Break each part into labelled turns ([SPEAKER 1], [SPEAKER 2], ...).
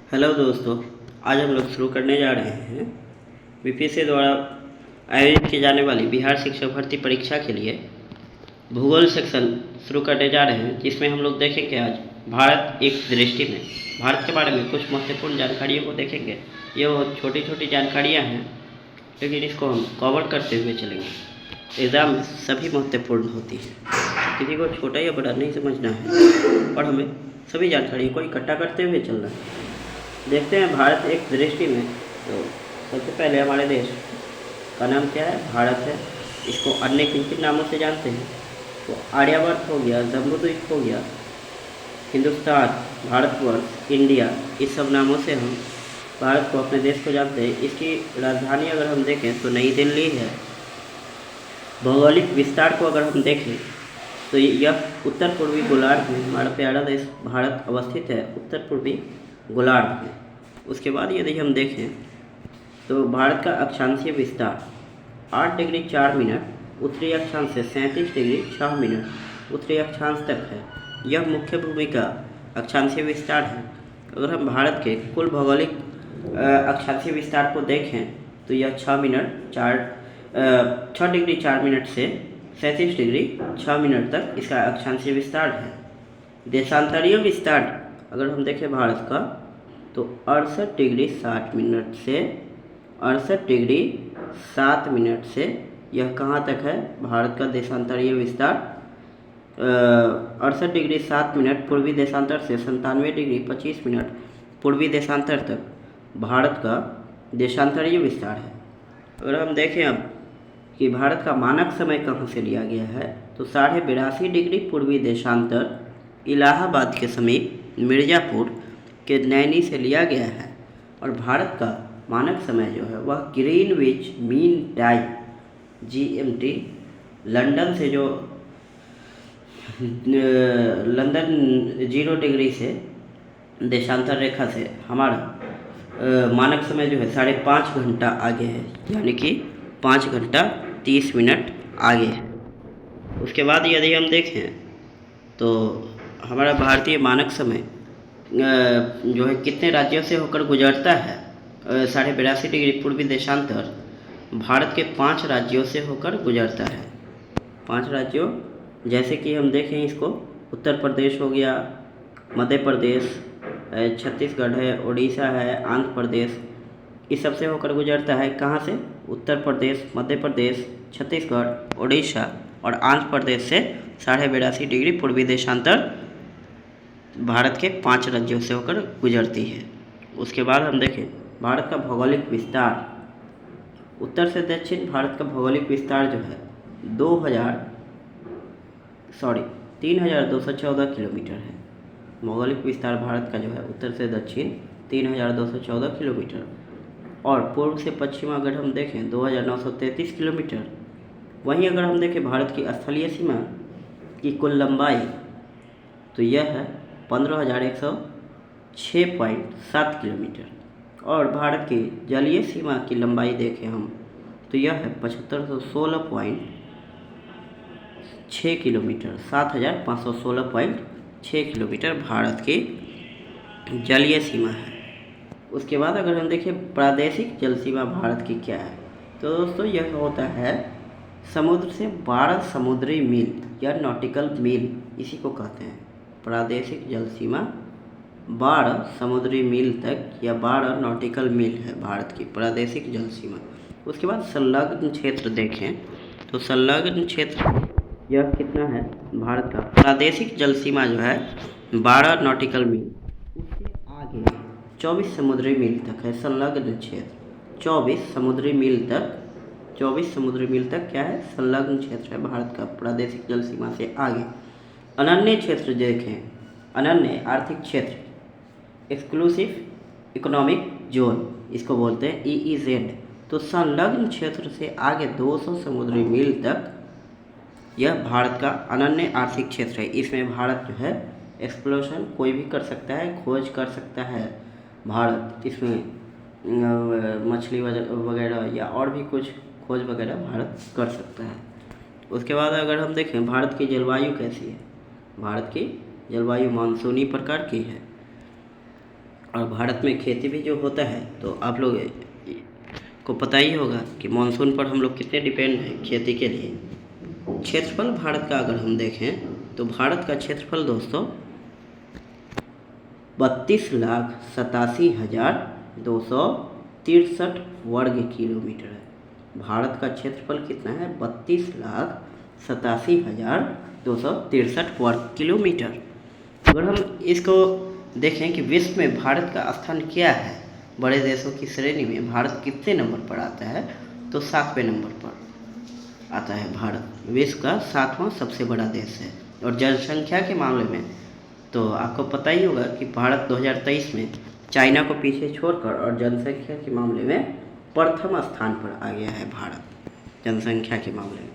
[SPEAKER 1] Hello दोस्तों। आज हम लोग शुरू करने जा रहे हैं बीपीएससी द्वारा आयोजित की जाने वाली बिहार शिक्षक भर्ती परीक्षा के लिए भूगोल सेक्शन शुरू करने जा रहे हैं, जिसमें हम लोग देखेंगे आज भारत एक दृष्टि में भारत के बारे में कुछ महत्वपूर्ण जानकारियों को देखेंगे। ये बहुत छोटी छोटी जानकारियाँ हैं, लेकिन इसको हम कवर करते हुए चलेंगे। एग्ज़ाम में सभी महत्वपूर्ण होती है, किसी को छोटा या बड़ा नहीं समझना है और हमें सभी जानकारियों को इकट्ठा करते हुए चलना है। देखते हैं भारत एक दृष्टि में। तो सबसे पहले हमारे देश का नाम क्या है? भारत है। इसको अन्य किन किन नामों से जानते हैं? तो आर्यवर्त हो गया, जम्बूद्वीप हो गया, हिंदुस्तान, भारतवर्ष, इंडिया, इस सब नामों से हम भारत को, अपने देश को जानते हैं। इसकी राजधानी अगर हम देखें तो नई दिल्ली है। भौगोलिक विस्तार को अगर हम देखें तो यह उत्तर पूर्वी गोलार्ध में हमारा प्यारा देश भारत अवस्थित है, उत्तर पूर्वी गोलार्ध में। उसके बाद यदि हम देखें तो भारत का अक्षांशीय विस्तार 8 डिग्री 4 मिनट उत्तरी अक्षांश से 37 डिग्री 6 मिनट उत्तरी अक्षांश तक है। यह मुख्य भूमि का अक्षांशीय विस्तार है। अगर हम भारत के कुल भौगोलिक अक्षांशीय विस्तार को देखें तो यह 6 डिग्री 4 मिनट से 37 डिग्री 6 मिनट तक इसका अक्षांशीय विस्तार है। देशांतरीय विस्तार अगर हम देखें भारत का तो 68 डिग्री 60 मिनट से 68 डिग्री 7 मिनट से यह कहाँ तक है? भारत का देशांतरीय विस्तार 68 डिग्री 7 मिनट पूर्वी देशांतर से 97 डिग्री 25 मिनट पूर्वी देशांतर तक भारत का देशांतरीय विस्तार है। अगर हम देखें अब कि भारत का मानक समय कहाँ से लिया गया है तो 82.5 डिग्री पूर्वी देशांतर इलाहाबाद के समीप मिर्ज़ापुर के नैनी से लिया गया है। और भारत का मानक समय जो है वह Greenwich mean time GMT London से जो लंदन 0 डिग्री से देशांतर रेखा से हमारा मानक समय जो है 5.5 घंटा आगे है, यानी कि 5 घंटा 30 मिनट आगे है। उसके बाद यदि हम देखें तो हमारा भारतीय मानक समय जो है कितने राज्यों से होकर गुजरता है? 82.5 डिग्री पूर्वी देशांतर भारत के 5 राज्यों से होकर गुजरता है। 5 राज्यों जैसे कि हम देखें इसको, उत्तर प्रदेश हो गया, मध्य प्रदेश, छत्तीसगढ़ है, उड़ीसा है, आंध्र प्रदेश, इस सब से होकर गुजरता है। कहाँ से? उत्तर प्रदेश, मध्य प्रदेश, छत्तीसगढ़, उड़ीसा और आंध्र प्रदेश से 82.5 डिग्री पूर्वी देशांतर भारत के 5 राज्यों से होकर गुजरती है। उसके बाद हम देखें भारत का भौगोलिक विस्तार, उत्तर से दक्षिण भारत का भौगोलिक विस्तार जो है 3,214 किलोमीटर है। भौगोलिक विस्तार भारत का जो है उत्तर से दक्षिण 3,214 किलोमीटर और पूर्व से पश्चिम अगर हम देखें 2,933 किलोमीटर। वहीं अगर हम देखें भारत की स्थलीय सीमा की कुल लंबाई तो यह है 15,106.7 किलोमीटर और भारत की जलीय सीमा की लंबाई देखें हम तो यह है 7516.6 किलोमीटर, 7,516.6 किलोमीटर भारत की जलीय सीमा है। उसके बाद अगर हम देखें प्रादेशिक जल सीमा भारत की क्या है तो दोस्तों यह होता है समुद्र से 12 समुद्री मील या नॉटिकल मील, इसी को कहते हैं प्रादेशिक जल सीमा। 12 समुद्री मील तक या 12 नॉटिकल मील है भारत की प्रादेशिक जल सीमा। उसके बाद संलग्न क्षेत्र देखें तो संलग्न क्षेत्र यह कितना है? भारत का प्रादेशिक जल सीमा जो है 12 नॉटिकल मील, उससे आगे 24 समुद्री मील तक है संलग्न क्षेत्र। 24 समुद्री मील तक क्या है? संलग्न क्षेत्र है भारत का प्रादेशिक जल सीमा से आगे। अनन्य क्षेत्र देखें, अनन्य आर्थिक क्षेत्र, एक्सक्लूसिव इकोनॉमिक जोन इसको बोलते हैं EEZ। तो संलग्न क्षेत्र से आगे 200 समुद्री मील तक यह भारत का अनन्य आर्थिक क्षेत्र है। इसमें भारत जो है एक्सप्लोरेशन कोई भी कर सकता है, खोज कर सकता है भारत। इसमें मछली वगैरह या और भी कुछ खोज वगैरह भारत कर सकता है। उसके बाद अगर हम देखें भारत की जलवायु कैसी है, भारत की जलवायु मानसूनी प्रकार की है। और भारत में खेती भी जो होता है तो आप लोग को पता ही होगा कि मानसून पर हम लोग कितने डिपेंड हैं खेती के लिए। क्षेत्रफल भारत का अगर हम देखें तो भारत का क्षेत्रफल दोस्तों 32,87,263 वर्ग किलोमीटर है। भारत का क्षेत्रफल कितना है? 32,87,263 वर्ग किलोमीटर। अगर हम इसको देखें कि विश्व में भारत का स्थान क्या है, बड़े देशों की श्रेणी में भारत कितने नंबर पर आता है, तो 7वें नंबर पर आता है। भारत विश्व का 7वां सबसे बड़ा देश है। और जनसंख्या के मामले में तो आपको पता ही होगा कि भारत 2023 में चाइना को पीछे छोड़कर और जनसंख्या के मामले में प्रथम स्थान पर आ गया है। भारत जनसंख्या के मामले में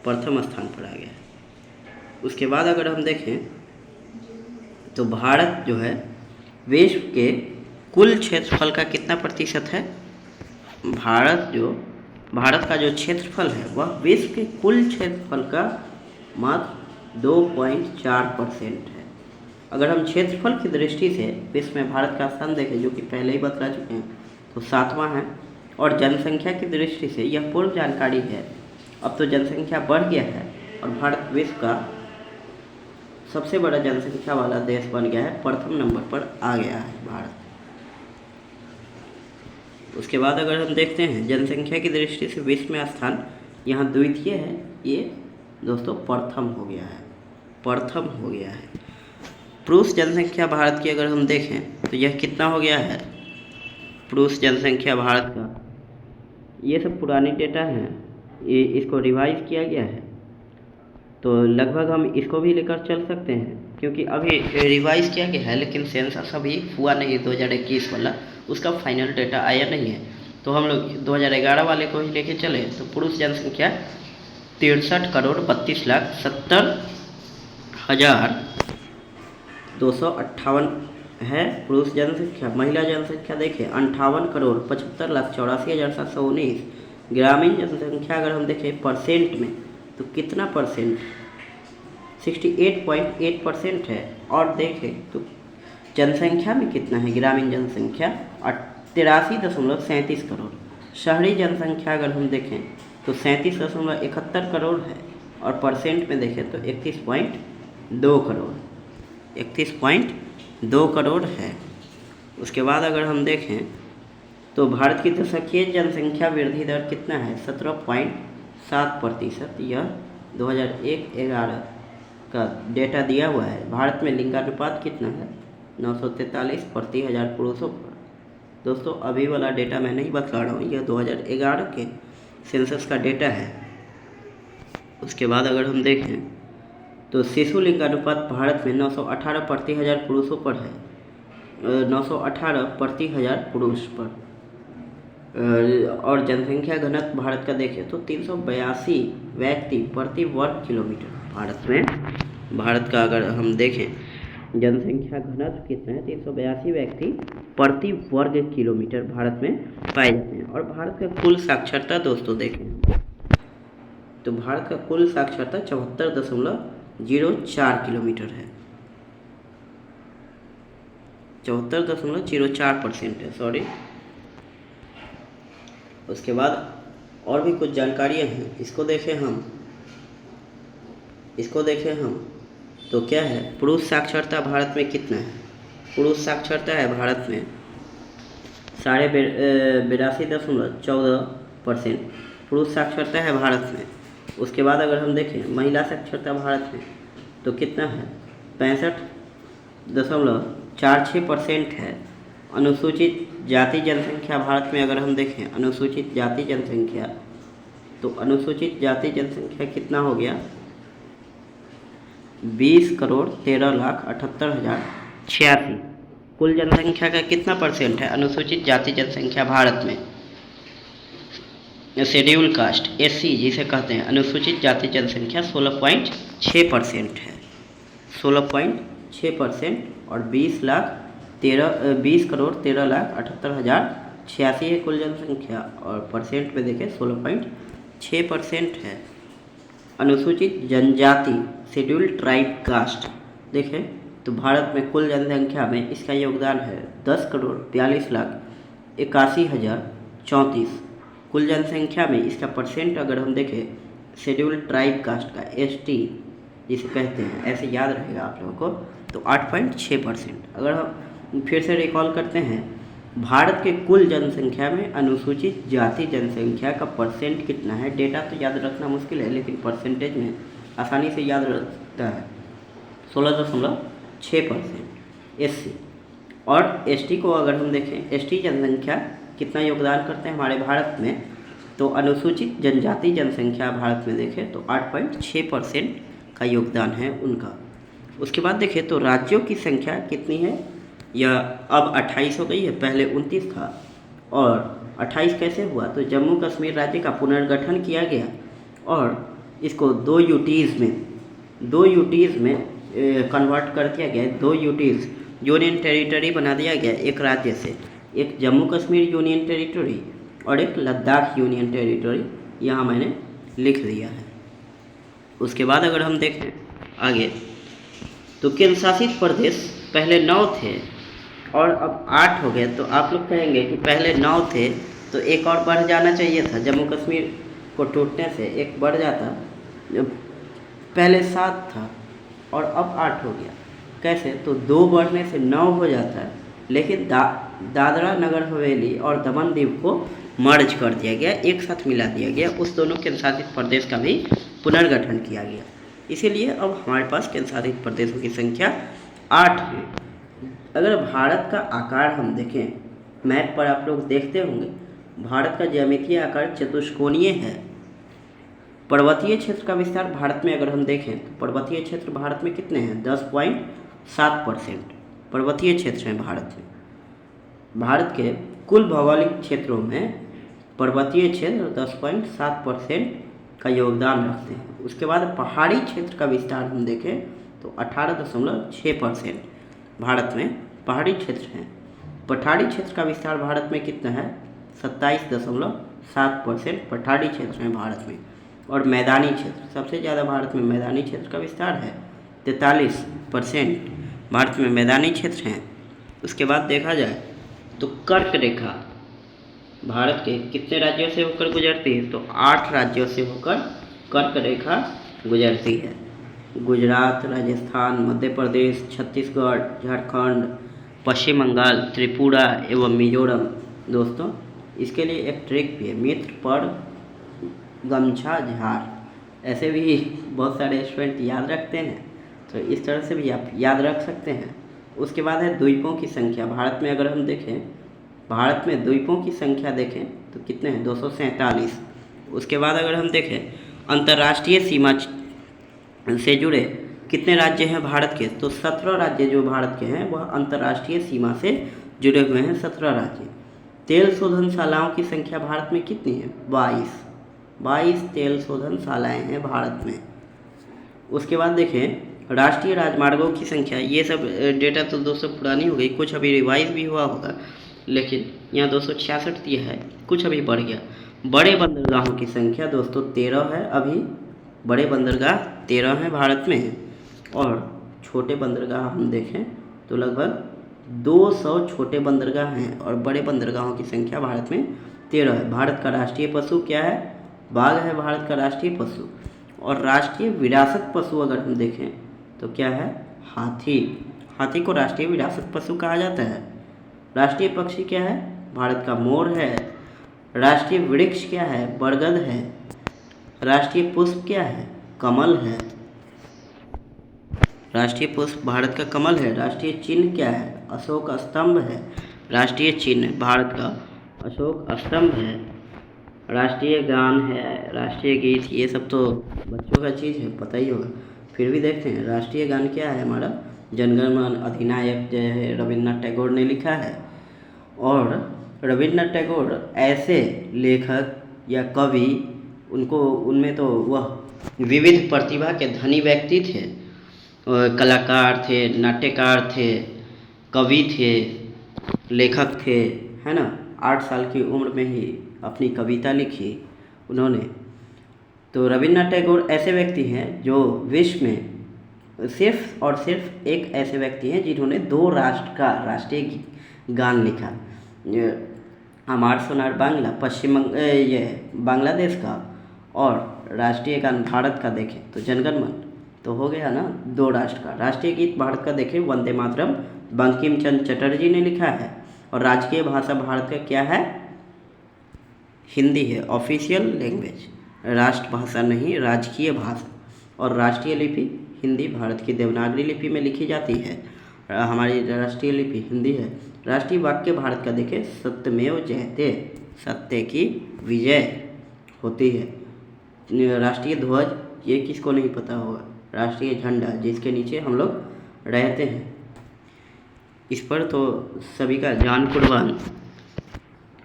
[SPEAKER 1] प्रथम स्थान पर आ गया है। उसके बाद अगर हम देखें तो भारत जो है विश्व के कुल क्षेत्रफल का कितना प्रतिशत है? भारत का जो क्षेत्रफल है वह विश्व के कुल क्षेत्रफल का मात्र 2.4% है। अगर हम क्षेत्रफल की दृष्टि से विश्व में भारत का स्थान देखें, जो कि पहले ही बतला चुके हैं, तो 7वां है। और जनसंख्या की दृष्टि से यह पूर्व जानकारी है, अब तो जनसंख्या बढ़ गया है और भारत विश्व का सबसे बड़ा जनसंख्या वाला देश बन गया है, प्रथम नंबर पर आ गया है भारत। उसके बाद अगर हम देखते हैं जनसंख्या की दृष्टि से विश्व में स्थान यहाँ द्वितीय है, ये दोस्तों प्रथम हो गया है, प्रथम हो गया है। पुरुष जनसंख्या भारत की अगर हम देखें तो यह कितना हो गया है? पुरुष जनसंख्या भारत का, ये सब पुरानी डेटा हैं, ये इसको रिवाइज किया गया है, तो लगभग हम इसको भी लेकर चल सकते हैं, क्योंकि अभी रिवाइज किया गया है लेकिन सेंसस अभी हुआ नहीं 2021 वाला, उसका फाइनल डेटा आया नहीं है। तो हम लोग 2011 वाले को ही लेके चले तो पुरुष जनसंख्या 63,72,258 है पुरुष जनसंख्या। महिला जनसंख्या देखें 58,75,84,719। ग्रामीण जनसंख्या अगर हम देखें परसेंट में तो कितना परसेंट? 68.8% है। और देखें तो जनसंख्या में कितना है? ग्रामीण जनसंख्या 83.37 करोड़। शहरी जनसंख्या अगर हम देखें तो 37.71 करोड़ है और परसेंट में देखें तो 31.2 करोड़, 31.2 करोड़ है। उसके बाद अगर हम देखें तो भारत की दशकीय जनसंख्या वृद्धि दर कितना है? 17.7%। यह 2001-11 का डेटा दिया हुआ है। भारत में लिंगानुपात कितना है? 943 प्रति 1000 पुरुषों पर। दोस्तों अभी वाला डेटा मैं नहीं बता रहा हूँ, यह 2011 के सेंसस का डेटा है। उसके बाद अगर हम देखें तो शिशु लिंगानुपात भारत में 918 प्रति 1000 पुरुषों पर है, 918 प्रति 1000 पुरुष पर। और जनसंख्या घनत्व भारत का देखें तो 382 व्यक्ति प्रति वर्ग किलोमीटर। भारत का अगर हम देखें जनसंख्या घनत्व कितना है? 382 व्यक्ति प्रति वर्ग किलोमीटर भारत में पाए जाते हैं। और भारत का कुल साक्षरता दोस्तों देखें तो भारत का कुल साक्षरता 74.04 किलोमीटर है, 74.04% है, सॉरी। उसके बाद और भी कुछ जानकारियाँ हैं, इसको देखें हम तो क्या है? पुरुष साक्षरता भारत में कितना है? पुरुष साक्षरता है भारत में 82.14% पुरुष साक्षरता है भारत में। उसके बाद अगर हम देखें महिला साक्षरता भारत में तो कितना है? 65.46% है। अनुसूचित जाति जनसंख्या भारत में अगर हम देखें अनुसूचित जाति जनसंख्या तो अनुसूचित जाति जनसंख्या कितना हो गया? 20,13,78,086। कुल जनसंख्या का कितना परसेंट है अनुसूचित जाति जनसंख्या भारत में? शेड्यूल कास्ट SC जिसे कहते हैं, अनुसूचित जाति जनसंख्या 16.6% है, 16.6%। और 20,13,78,086 है कुल जनसंख्या और परसेंट में देखें 16.6% है। अनुसूचित जनजाति शेड्यूल ट्राइब कास्ट देखें तो भारत में कुल जनसंख्या में इसका योगदान है 10,42,81,034। कुल जनसंख्या में इसका परसेंट अगर हम देखें शेड्यूल्ड ट्राइब कास्ट का ST जिसे कहते हैं, ऐसे याद रहेगा आप लोगों को, तो 8.6%। अगर हम फिर से रिकॉल करते हैं, भारत के कुल जनसंख्या में अनुसूचित जाति जनसंख्या का परसेंट कितना है, डेटा तो याद रखना मुश्किल है लेकिन परसेंटेज में आसानी से याद रखता है 16.6% SC। और ST को अगर हम देखें, ST जनसंख्या कितना योगदान करते हैं हमारे भारत में, तो अनुसूचित जनजाति जनसंख्या भारत में देखें तो 8.6% का योगदान है उनका। उसके बाद देखें तो राज्यों की संख्या कितनी है, यह अब 28 हो गई है, पहले 29 था। और 28 कैसे हुआ, तो जम्मू कश्मीर राज्य का पुनर्गठन किया गया और इसको 2 यूटीज़ में कन्वर्ट कर दिया गया। 2 यूटीज़ यूनियन टेरिटरी बना दिया गया एक राज्य से, एक जम्मू कश्मीर यूनियन टेरिटरी और एक लद्दाख यूनियन टेरिटरी, यहाँ मैंने लिख दिया है। उसके बाद अगर हम देखें आगे तो केंद्र शासित प्रदेश पहले 9 थे और अब 8 हो गए। तो आप लोग कहेंगे कि पहले 9 थे तो एक और बढ़ जाना चाहिए था, जम्मू कश्मीर को टूटने से एक बढ़ जाता, पहले 7 था और अब 8 हो गया। कैसे, तो 2 बढ़ने से 9 हो जाता है, लेकिन दादरा नगर हवेली और दमन दीव को मर्ज कर दिया गया, एक साथ मिला दिया गया, उस दोनों केंद्र शासित प्रदेश का भी पुनर्गठन किया गया। इसीलिए अब हमारे पास केंद्र शासित प्रदेशों की संख्या 8 है। अगर भारत का आकार हम देखें, मैप पर आप लोग देखते होंगे, भारत का ज्यामितीय आकार चतुष्कोणीय है। पर्वतीय क्षेत्र का विस्तार भारत में अगर हम देखें तो पर्वतीय क्षेत्र भारत में कितने हैं, 10.7% पर्वतीय क्षेत्र हैं भारत में। भारत के कुल भौगोलिक क्षेत्रों में पर्वतीय क्षेत्र 10.7% का योगदान रखते हैं। उसके बाद पहाड़ी क्षेत्र का विस्तार हम देखें तो 18.6% भारत में पहाड़ी क्षेत्र हैं। पठारी क्षेत्र का विस्तार भारत में कितना है, 27.7% पठारी क्षेत्र हैं भारत में। और मैदानी क्षेत्र सबसे ज़्यादा भारत में मैदानी क्षेत्र का विस्तार है, 43% भारत में मैदानी क्षेत्र हैं। उसके बाद देखा जाए तो कर्क रेखा भारत के कितने राज्यों से होकर गुजरती है, तो 8 राज्यों से होकर कर्क रेखा गुजरती है। गुजरात, राजस्थान, मध्य प्रदेश, छत्तीसगढ़, झारखंड, पश्चिम बंगाल, त्रिपुरा एवं मिजोरम। दोस्तों इसके लिए एक ट्रिक भी है, मित्र पर गमछा झार, ऐसे भी बहुत सारे स्टूडेंट याद रखते हैं, तो इस तरह से भी आप याद रख सकते हैं। उसके बाद है द्वीपों की संख्या। भारत में अगर हम देखें, भारत में द्वीपों की संख्या देखें तो कितने हैं, 247। उसके बाद अगर हम देखें अंतर्राष्ट्रीय सीमा से जुड़े कितने राज्य हैं भारत के, तो 17 राज्य जो भारत के हैं वह अंतर्राष्ट्रीय सीमा से जुड़े हुए हैं, 17 राज्य। तेल शोधनशालाओं की संख्या भारत में कितनी है, 22 तेल शोधनशालाएँ हैं भारत में। उसके बाद देखें राष्ट्रीय राजमार्गों की संख्या, ये सब डेटा तो दोस्तों पुरानी हो गई, कुछ अभी रिवाइज भी हुआ होगा, लेकिन यहाँ 266 दिया है, कुछ अभी बढ़ गया। बड़े बंदरगाहों की संख्या दोस्तों 13 है, अभी बड़े बंदरगाह 13 हैं भारत में। और छोटे बंदरगाह हम देखें तो लगभग 200 छोटे बंदरगाह हैं और बड़े बंदरगाहों की संख्या भारत में 13 है। भारत का राष्ट्रीय पशु क्या है, बाघ है भारत का राष्ट्रीय पशु। और राष्ट्रीय विरासत पशु अगर हम देखें तो क्या है, हाथी। हाथी को राष्ट्रीय विरासत पशु कहा जाता है। राष्ट्रीय पक्षी क्या है, भारत का मोर है। राष्ट्रीय वृक्ष क्या है, बरगद है। राष्ट्रीय पुष्प क्या है, कमल है। राष्ट्रीय पुष्प भारत का कमल है। राष्ट्रीय चिन्ह क्या है, अशोक स्तंभ है। राष्ट्रीय चिन्ह भारत का अशोक स्तंभ है। राष्ट्रीय गान है, राष्ट्रीय गीत, ये सब तो बच्चों का चीज़ है, पता ही होगा, फिर भी देखते हैं। राष्ट्रीय गान क्या है हमारा, जनगण मन अधिनायक जय है, रविन्द्रनाथ टैगोर ने लिखा है। और रविन्द्रनाथ टैगोर ऐसे लेखक या कवि, उनमें तो वह विविध प्रतिभा के धनी व्यक्ति थे, कलाकार थे, नाट्यकार थे, कवि थे, लेखक थे, है ना। 8 साल की उम्र में ही अपनी कविता लिखी उन्होंने। तो रविन्द्रनाथ टैगोर ऐसे व्यक्ति हैं जो विश्व में सिर्फ और सिर्फ एक ऐसे व्यक्ति हैं जिन्होंने 2 राष्ट्र का राष्ट्रीय गान लिखा। हमार सोनार बांग्ला ये बांग्लादेश का, और राष्ट्रीय गान भारत का देखें तो जनगण मन, तो हो गया ना 2 राष्ट्र का। राष्ट्रीय गीत भारत का देखें वंदे मातरम बंकिम चंद्र चटर्जी ने लिखा है, और राजकीय भाषा भारत का क्या है? हिंदी है, ऑफिशियल लैंग्वेज, राष्ट्रभाषा नहीं, राजकीय भाषा। और राष्ट्रीय लिपि हिंदी भारत की देवनागरी लिपि में लिखी जाती है। हमारी राष्ट्रीय लिपि हिंदी है। राष्ट्रीय वाक्य भारत का देखें सत्यमेव जयते, सत्य की विजय होती है। राष्ट्रीय ध्वज, ये किसको नहीं पता होगा? राष्ट्रीय झंडा जिसके नीचे हम लोग रहते हैं, इस पर तो सभी का जान कुर्बान।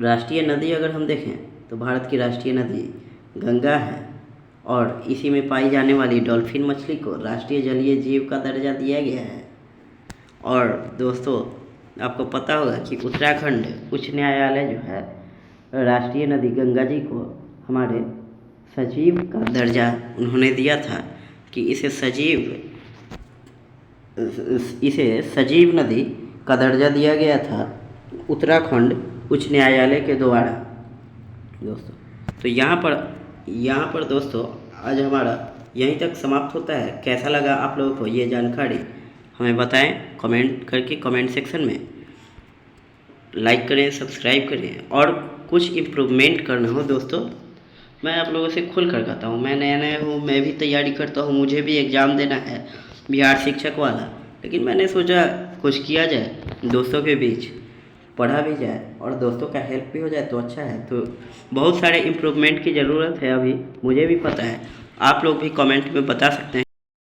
[SPEAKER 1] राष्ट्रीय नदी अगर हम देखें तो भारत की राष्ट्रीय नदी गंगा है, और इसी में पाई जाने वाली डॉल्फिन मछली को राष्ट्रीय जलीय जीव का दर्जा दिया गया है। और दोस्तों, आपको पता होगा कि उत्तराखंड उच्च न्यायालय जो है राष्ट्रीय नदी गंगा जी को हमारे सजीव का दर्जा उन्होंने दिया था, कि इसे सजीव नदी का दर्जा दिया गया था उत्तराखंड उच्च न्यायालय के द्वारा दोस्तों। तो यहाँ पर दोस्तों आज हमारा यहीं तक समाप्त होता है। कैसा लगा आप लोगों को ये जानकारी, हमें बताएं कमेंट करके, कमेंट सेक्शन में लाइक करें, सब्सक्राइब करें। और कुछ इम्प्रूवमेंट करना हो दोस्तों, मैं आप लोगों से खुल कर कहता हूँ, मैं नया हूँ, मैं भी तैयारी करता हूँ, मुझे भी एग्ज़ाम देना है बिहार शिक्षक वाला, लेकिन मैंने सोचा कुछ किया जाए, दोस्तों के बीच पढ़ा भी जाए और दोस्तों का हेल्प भी हो जाए तो अच्छा है। तो बहुत सारे इम्प्रूवमेंट की ज़रूरत है अभी, मुझे भी पता है, आप लोग भी कमेंट में बता सकते हैं।